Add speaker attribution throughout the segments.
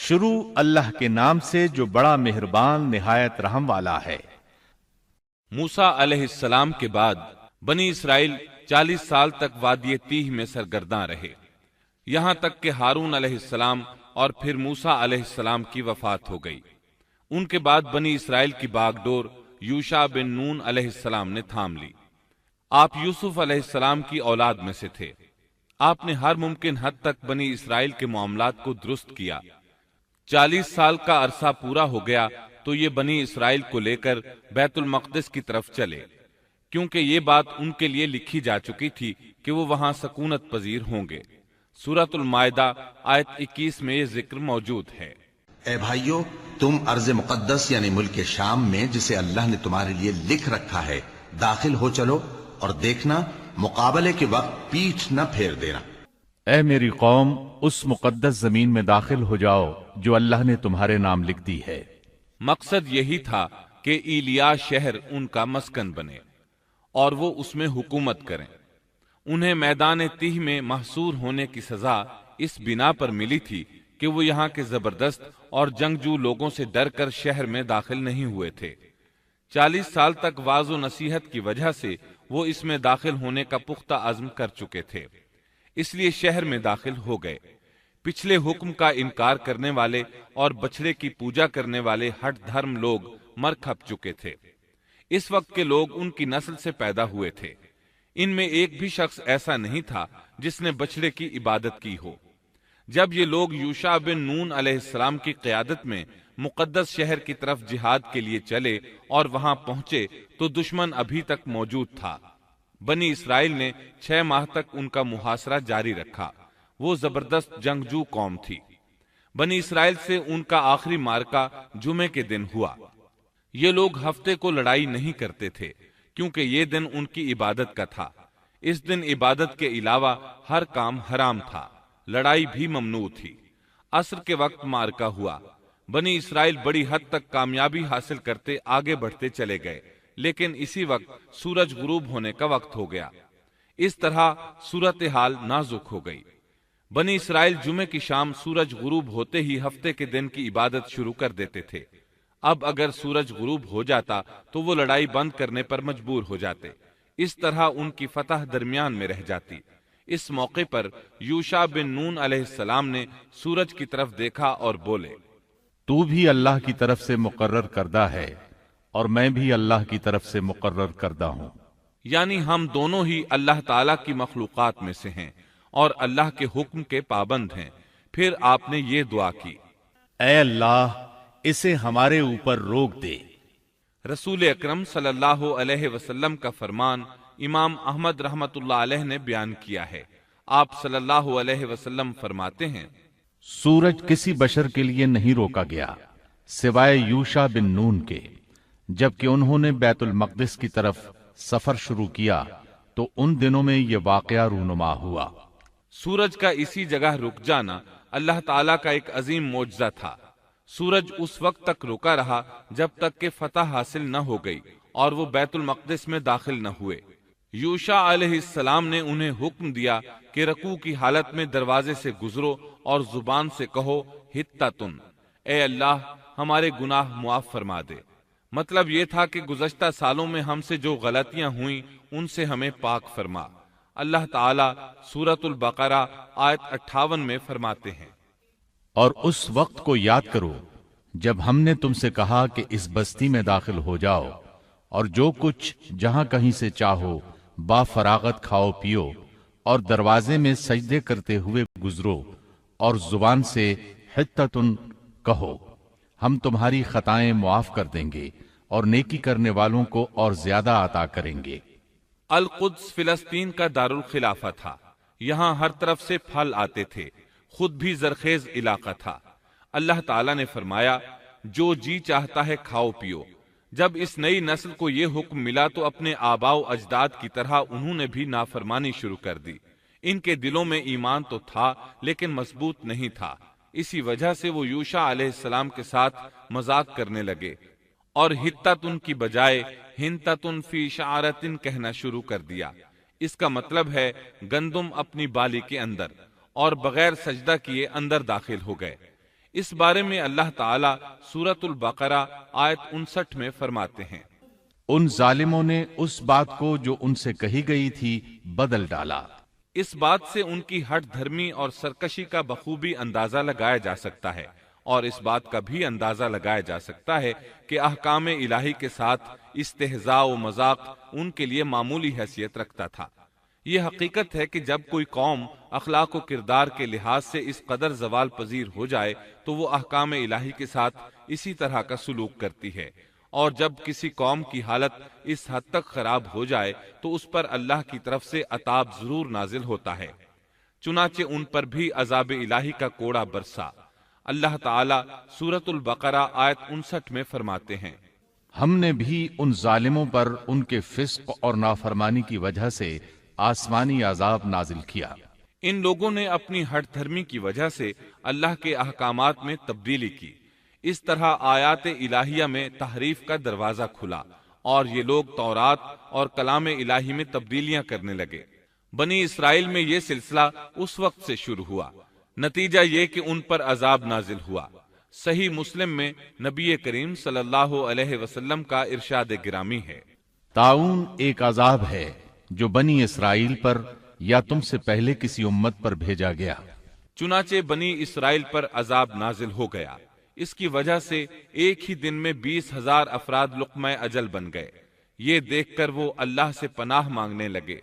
Speaker 1: شروع اللہ کے نام سے جو بڑا مہربان نہایت رحم والا ہے۔
Speaker 2: موسیٰ علیہ السلام کے بعد بنی اسرائیل 40 سال تک وادی تیہ میں سرگرداں رہے، یہاں تک کہ ہارون علیہ السلام اور پھر موسیٰ علیہ السلام کی وفات ہو گئی۔ ان کے بعد بنی اسرائیل کی باغ ڈور یوشع بن نون علیہ السلام نے تھام لی۔ آپ یوسف علیہ السلام کی اولاد میں سے تھے۔ آپ نے ہر ممکن حد تک بنی اسرائیل کے معاملات کو درست کیا۔ 40 سال کا عرصہ پورا ہو گیا تو یہ بنی اسرائیل کو لے کر بیت المقدس کی طرف چلے، کیونکہ یہ بات ان کے لیے لکھی جا چکی تھی کہ وہ وہاں سکونت پذیر ہوں گے۔ سورۃ المائدہ آیت 21 میں یہ ذکر موجود ہے۔
Speaker 3: اے بھائیو، تم ارض مقدس یعنی ملک شام میں جسے اللہ نے تمہارے لیے لکھ رکھا ہے داخل ہو چلو، اور دیکھنا مقابلے کے وقت پیٹھ نہ پھیر دینا۔
Speaker 1: اے میری قوم، اس مقدس زمین میں داخل ہو جاؤ جو اللہ نے تمہارے نام لکھ دی ہے۔
Speaker 2: مقصد یہی تھا کہ ایلیا شہر ان کا مسکن بنے اور وہ اس میں حکومت کریں۔ انہیں میدان تیہ میں محصور ہونے کی سزا اس بنا پر ملی تھی کہ وہ یہاں کے زبردست اور جنگجو لوگوں سے ڈر کر شہر میں داخل نہیں ہوئے تھے۔ 40 سال تک واعظ و نصیحت کی وجہ سے وہ اس میں داخل ہونے کا پختہ عزم کر چکے تھے، اس لیے شہر میں داخل ہو گئے۔ پچھلے حکم کا انکار کرنے والے اور بچڑے کی پوجا کرنے والے ہٹ دھرم لوگ مر کھپ چکے تھے۔ اس وقت کے لوگ ان کی نسل سے پیدا ہوئے تھے۔ ان میں ایک بھی شخص ایسا نہیں تھا جس نے بچڑے کی عبادت کی ہو۔ جب یہ لوگ یوشع بن نون علیہ السلام کی قیادت میں مقدس شہر کی طرف جہاد کے لیے چلے اور وہاں پہنچے تو دشمن ابھی تک موجود تھا۔ بنی اسرائیل نے 6 ماہ تک ان کا محاصرہ جاری رکھا۔ وہ زبردست جنگجو قوم تھی۔ بنی اسرائیل سے ان کا آخری معرکہ جمعے کے دن ہوا۔ یہ لوگ ہفتے کو لڑائی نہیں کرتے تھے کیونکہ یہ دن ان کی عبادت کا تھا۔ اس دن عبادت کے علاوہ ہر کام حرام تھا، لڑائی بھی ممنوع تھی۔ عصر کے وقت معرکہ ہوا۔ بنی اسرائیل بڑی حد تک کامیابی حاصل کرتے آگے بڑھتے چلے گئے، لیکن اسی وقت سورج غروب ہونے کا وقت ہو گیا۔ اس طرح صورتحال نازک ہو گئی۔ بنی اسرائیل جمعے کی شام سورج غروب ہوتے ہی ہفتے کے دن کی عبادت شروع کر دیتے تھے۔ اب اگر سورج غروب ہو جاتا تو وہ لڑائی بند کرنے پر مجبور ہو جاتے، اس طرح ان کی فتح درمیان میں رہ جاتی۔ اس موقع پر یوشع بن نون علیہ السلام نے سورج کی طرف دیکھا اور بولے،
Speaker 1: تو بھی اللہ کی طرف سے مقرر کردہ ہے اور میں بھی اللہ کی طرف سے مقرر کردہ ہوں۔
Speaker 2: یعنی ہم دونوں ہی اللہ تعالی کی مخلوقات میں سے ہیں اور اللہ کے حکم کے پابند ہیں۔ پھر آپ نے یہ دعا کی،
Speaker 1: اے اللہ، اسے ہمارے اوپر روک دے۔
Speaker 2: رسول اکرم صلی اللہ علیہ وسلم کا فرمان امام احمد رحمت اللہ علیہ نے بیان کیا ہے۔ آپ صلی اللہ علیہ وسلم فرماتے ہیں،
Speaker 1: سورج کسی بشر کے لیے نہیں روکا گیا سوائے یوشع بن نون کے۔ جبکہ انہوں نے بیت المقدس کی طرف سفر شروع کیا تو ان دنوں میں یہ واقعہ رونما ہوا۔
Speaker 2: سورج کا اسی جگہ رک جانا اللہ تعالیٰ کا ایک عظیم معجزہ تھا۔ سورج اس وقت تک رکا رہا جب تک کہ فتح حاصل نہ ہو گئی اور وہ بیت المقدس میں داخل نہ ہوئے۔ یوشع علیہ السلام نے انہیں حکم دیا کہ رکوع کی حالت میں دروازے سے گزرو اور زبان سے کہو حطۃ، اے اللہ ہمارے گناہ معاف فرما دے۔ مطلب یہ تھا کہ گزشتہ سالوں میں ہم سے جو غلطیاں ہوئیں ان سے ہمیں پاک فرما۔ اللہ تعالیٰ سورۃ البقرہ آیت 58 میں فرماتے ہیں،
Speaker 1: اور اس وقت کو یاد کرو جب ہم نے تم سے کہا کہ اس بستی میں داخل ہو جاؤ اور جو کچھ جہاں کہیں سے چاہو با فراغت کھاؤ پیو، اور دروازے میں سجدے کرتے ہوئے گزرو اور زبان سے حطۃ کہو، ہم تمہاری خطائیں معاف کر دیں گے اور نیکی کرنے والوں کو اور زیادہ عطا کریں گے۔
Speaker 2: القدس فلسطین کا دارالخلافہ تھا۔ یہاں ہر طرف سے پھل آتے تھے، خود بھی زرخیز علاقہ تھا۔ اللہ تعالیٰ نے فرمایا، جو جی چاہتا ہے کھاؤ پیو۔ جب اس نئی نسل کو یہ حکم ملا تو اپنے آباء و اجداد کی طرح انہوں نے بھی نافرمانی شروع کر دی۔ ان کے دلوں میں ایمان تو تھا لیکن مضبوط نہیں تھا، اسی وجہ سے وہ یوشع علیہ السلام کے ساتھ مذاق کرنے لگے اور حطۃ کی بجائے حنطۃ فی شعرۃ کہنا شروع کر دیا۔ اس کا مطلب ہے گندم اپنی بالی کے اندر، اور بغیر سجدہ کیے اندر داخل ہو گئے۔ اس بارے میں اللہ تعالی سورۃ البقرہ آیت 59 میں فرماتے ہیں،
Speaker 1: ان ظالموں نے اس بات کو جو ان سے کہی گئی تھی بدل ڈالا۔
Speaker 2: اس بات سے ان کی ہٹ دھرمی اور سرکشی کا بخوبی اندازہ لگایا جا سکتا ہے، اور اس بات کا بھی اندازہ لگایا جا سکتا ہے کہ احکام الہی کے ساتھ استہزاء و مذاق ان کے لیے معمولی حیثیت رکھتا تھا۔ یہ حقیقت ہے کہ جب کوئی قوم اخلاق و کردار کے لحاظ سے اس قدر زوال پذیر ہو جائے تو وہ احکام الہی کے ساتھ اسی طرح کا سلوک کرتی ہے، اور جب کسی قوم کی حالت اس حد تک خراب ہو جائے تو اس پر اللہ کی طرف سے عذاب ضرور نازل ہوتا ہے۔ چنانچہ ان پر بھی عذاب الہی کا کوڑا برسا۔ اللہ تعالیٰ سورۃ البقرہ آیت 59 میں فرماتے ہیں،
Speaker 1: ہم نے بھی ان ظالموں پر ان کے فسق اور نافرمانی کی وجہ سے آسمانی عذاب نازل کیا۔
Speaker 2: ان لوگوں نے اپنی ہٹ دھرمی کی وجہ سے اللہ کے احکامات میں تبدیلی کی، اس طرح آیات الہیہ میں تحریف کا دروازہ کھلا، اور یہ لوگ تورات اور کلام الہی میں تبدیلیاں کرنے لگے۔ بنی اسرائیل میں یہ سلسلہ اس وقت سے شروع ہوا، نتیجہ یہ کہ ان پر عذاب نازل ہوا۔ صحیح مسلم میں نبی کریم صلی اللہ علیہ وسلم کا ارشاد گرامی ہے،
Speaker 1: طاعون ایک عذاب ہے جو بنی اسرائیل پر یا تم سے پہلے کسی امت پر بھیجا گیا۔
Speaker 2: چنانچہ بنی اسرائیل پر عذاب نازل ہو گیا، اس کی وجہ سے ایک ہی دن میں 20,000 افراد لقمہ اجل بن گئے۔ یہ دیکھ کر وہ اللہ سے پناہ مانگنے لگے۔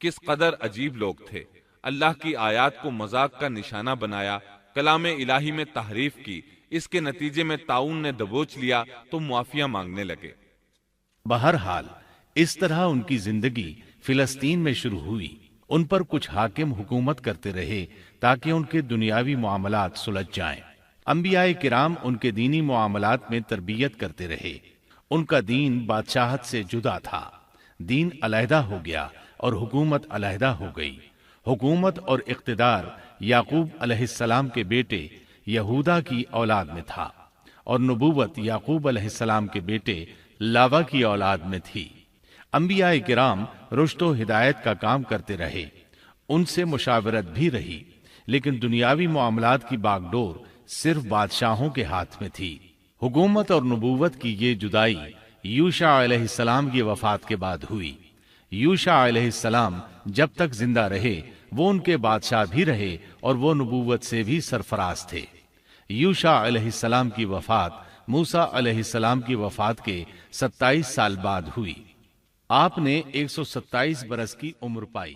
Speaker 2: کس قدر عجیب لوگ تھے! اللہ کی آیات کو مذاق کا نشانہ بنایا، کلام الہی میں تحریف کی، اس کے نتیجے میں طاعون نے دبوچ لیا تو معافیہ مانگنے لگے۔
Speaker 1: بہرحال اس طرح ان کی زندگی فلسطین میں شروع ہوئی۔ ان پر کچھ حاکم حکومت کرتے رہے تاکہ ان کے دنیاوی معاملات سلجھ جائیں۔ انبیاء کرام ان کے دینی معاملات میں تربیت کرتے رہے۔ ان کا دین بادشاہت سے جدا تھا، دین علیحدہ ہو گیا اور حکومت علیحدہ ہو گئی۔ حکومت اور اقتدار یعقوب علیہ السلام کے بیٹے یہودا کی اولاد میں تھا، اور نبوت یعقوب علیہ السلام کے بیٹے لاوا کی اولاد میں تھی۔ انبیاء کرام رشد و ہدایت کا کام کرتے رہے، ان سے مشاورت بھی رہی، لیکن دنیاوی معاملات کی باغ ڈور صرف بادشاہوں کے ہاتھ میں تھی۔ حکومت اور نبوت کی یہ جدائی یوشع علیہ السلام کی وفات کے بعد ہوئی۔ یوشع علیہ السلام جب تک زندہ رہے وہ ان کے بادشاہ بھی رہے اور وہ نبوت سے بھی سرفراز تھے۔ یوشع علیہ السلام کی وفات موسیٰ علیہ السلام کی وفات کے 27 سال بعد ہوئی۔ آپ نے 127 برس کی عمر پائی۔